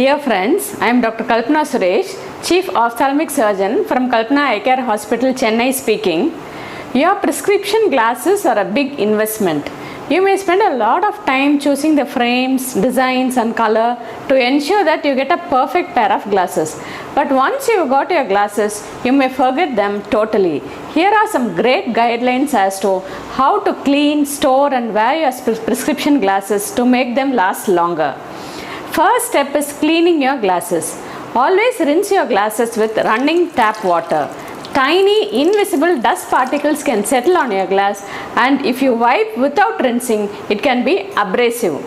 Dear friends, I am Dr. Kalpana Suresh, Chief Ophthalmic Surgeon from Kalpana Eye Care Hospital, Chennai speaking. Your prescription glasses are a big investment. You may spend a lot of time choosing the frames, designs and color to ensure that you get a perfect pair of glasses. But once you got your glasses, you may forget them totally. Here are some great guidelines as to how to clean, store and wear your prescription glasses to make them last longer. First step is cleaning your glasses. Always rinse your glasses with running tap water. Tiny invisible dust particles can settle on your glass, and if you wipe without rinsing, it can be abrasive.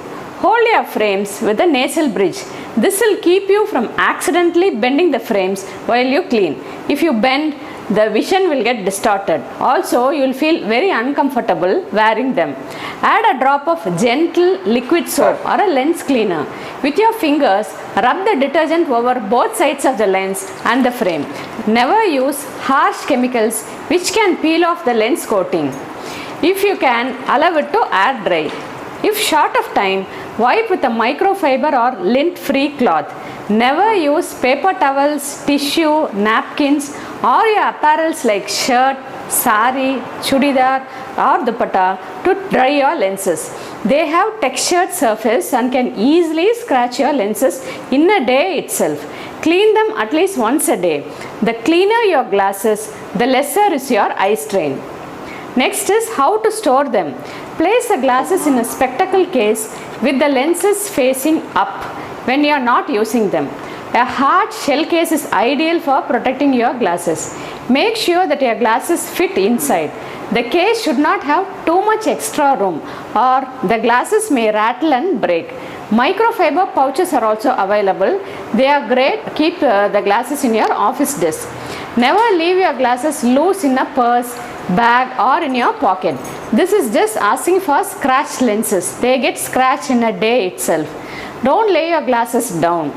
Hold your frames with a nasal bridge. This will keep you from accidentally bending the frames while you clean. If you bend, the vision will get distorted. Also, you will feel very uncomfortable wearing them. Add a drop of gentle liquid soap or a lens cleaner. With your fingers, rub the detergent over both sides of the lens and the frame. Never use harsh chemicals which can peel off the lens coating. If you can, allow it to air dry. If short of time, wipe with a microfiber or lint-free cloth. Never use paper towels, tissue, napkins or your apparels like shirt, sari, chudidar or dupatta to dry your lenses. They have textured surface and can easily scratch your lenses in a day itself. Clean them at least once a day. The cleaner your glasses, the lesser is your eye strain. Next is how to store them. Place the glasses in a spectacle case with the lenses facing up when you are not using them. A hard shell case is ideal for protecting your glasses. Make sure that your glasses fit inside. The case should not have too much extra room or the glasses may rattle and break. Microfiber pouches are also available. They are great to keep the glasses in your office desk. Never leave your glasses loose in a purse, bag or in your pocket. This is just asking for scratched lenses. They get scratched in a day itself. Don't lay your glasses down.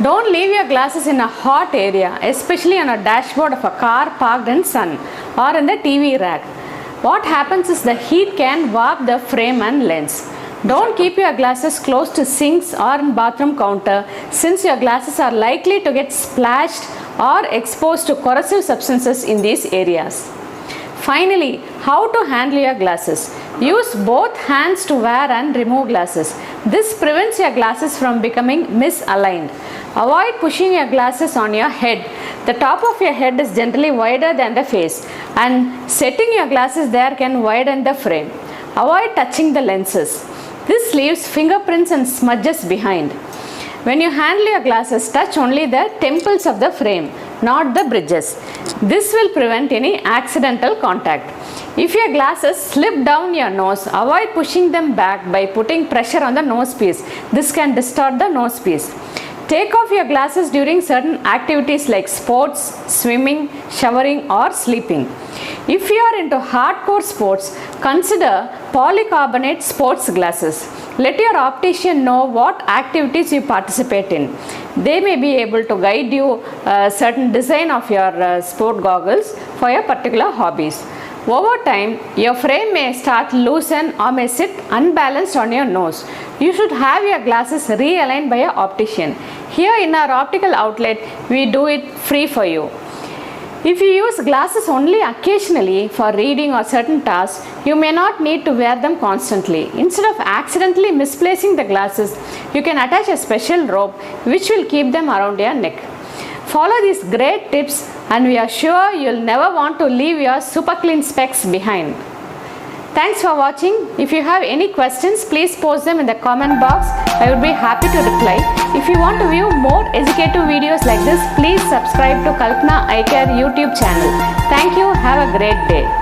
Don't leave your glasses in a hot area, especially on a dashboard of a car parked in sun or in the TV rack. What happens is the heat can warp the frame and lens. Don't keep your glasses close to sinks or in bathroom counter since your glasses are likely to get splashed or exposed to corrosive substances in these areas. Finally, how to handle your glasses. Use both hands to wear and remove glasses. This prevents your glasses from becoming misaligned. Avoid pushing your glasses on your head. The top of your head is generally wider than the face, and setting your glasses there can widen the frame. Avoid touching the lenses. This leaves fingerprints and smudges behind. When you handle your glasses, touch only the temples of the frame, not the bridges. This will prevent any accidental contact. If your glasses slip down your nose, avoid pushing them back by putting pressure on the nose piece. This can distort the nose piece. Take off your glasses during certain activities like sports, swimming, showering or sleeping. If you are into hardcore sports, consider polycarbonate sports glasses. Let your optician know what activities you participate in. They may be able to guide you certain design of your sport goggles for your particular hobbies. Over time, your frame may start loosen or may sit unbalanced on your nose. You should have your glasses realigned by your optician. Here in our optical outlet, we do it free for you. If you use glasses only occasionally for reading or certain tasks, you may not need to wear them constantly. Instead of accidentally misplacing the glasses, you can attach a special rope which will keep them around your neck. Follow these great tips and we are sure you'll never want to leave your super clean specs behind. Thanks for watching. If you have any questions, please post them in the comment box. I would be happy to reply. If you want to view more educative videos like this, please subscribe to Kalpana Eye Care YouTube channel. Thank you. Have a great day.